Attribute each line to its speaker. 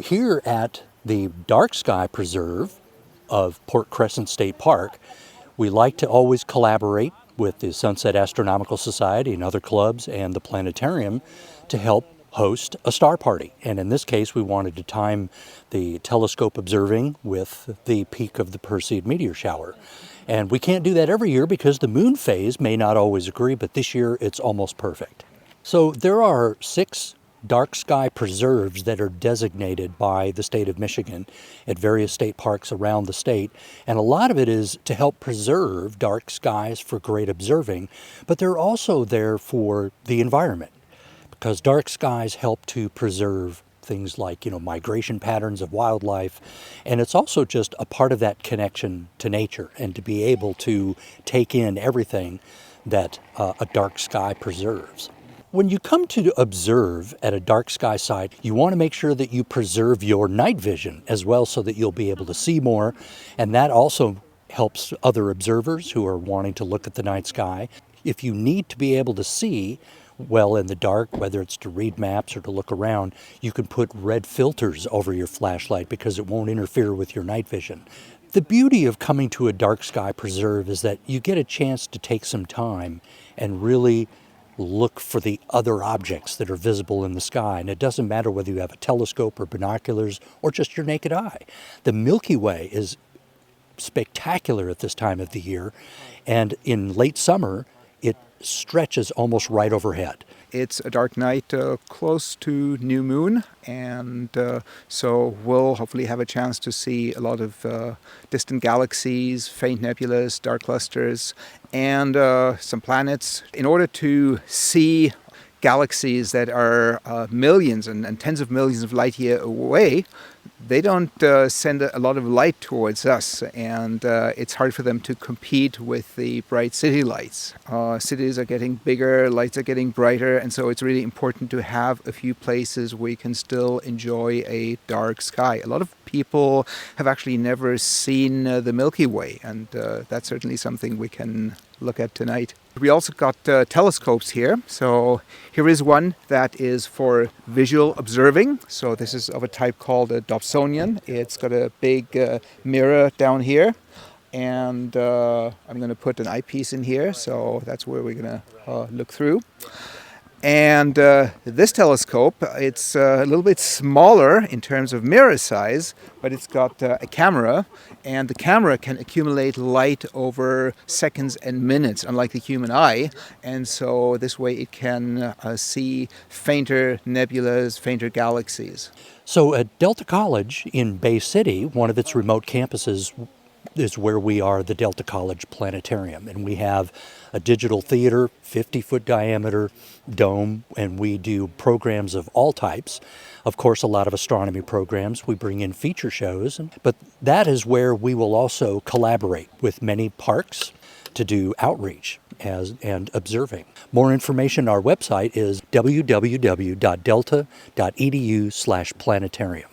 Speaker 1: Here at the Dark Sky Preserve of Port Crescent State Park, we like to always collaborate with the Sunset Astronomical Society and other clubs and the planetarium to help host a star party. And in this case, we wanted to time the telescope observing with the peak of the Perseid meteor shower. And we can't do that every year because the moon phase may not always agree, but this year it's almost perfect. So there are 6 dark sky preserves that are designated by the state of Michigan at various state parks around the state. And a lot of it is to help preserve dark skies for great observing, but they're also there for the environment because dark skies help to preserve things like, migration patterns of wildlife. And it's also just a part of that connection to nature and to be able to take in everything that a dark sky preserves. When you come to observe at a dark sky site, you want to make sure that you preserve your night vision as well so that you'll be able to see more. And that also helps other observers who are wanting to look at the night sky. If you need to be able to see well in the dark, whether it's to read maps or to look around, you can put red filters over your flashlight because it won't interfere with your night vision. The beauty of coming to a dark sky preserve is that you get a chance to take some time and really look for the other objects that are visible in the sky. And it doesn't matter whether you have a telescope or binoculars or just your naked eye. The Milky Way is spectacular at this time of the year. And in late summer, it stretches almost right overhead.
Speaker 2: It's a dark night close to new moon, and so we'll hopefully have a chance to see a lot of distant galaxies, faint nebulas, dark clusters, and some planets. In order to see galaxies that are millions and tens of millions of light years away, they don't send a lot of light towards us, and it's hard for them to compete with the bright city lights. Cities are getting bigger, lights are getting brighter, and so it's really important to have a few places where you can still enjoy a dark sky. A lot of people have actually never seen the Milky Way, and that's certainly something we can look at tonight. We also got telescopes here. So here is one that is for visual observing. So this is of a type called a Dobsonian. It's got a big mirror down here. And I'm going to put an eyepiece in here. So that's where we're going to look through. And this telescope, it's a little bit smaller in terms of mirror size, but it's got a camera, and the camera can accumulate light over seconds and minutes, unlike the human eye. And so this way it can see fainter nebulas, fainter galaxies.
Speaker 1: So at Delta College in Bay City, one of its remote campuses is where we are, the Delta College Planetarium. And we have a digital theater, 50-foot diameter dome, and we do programs of all types. Of course, a lot of astronomy programs. We bring in feature shows, but that is where we will also collaborate with many parks to do outreach and observing. More information on our website is www.delta.edu/planetarium.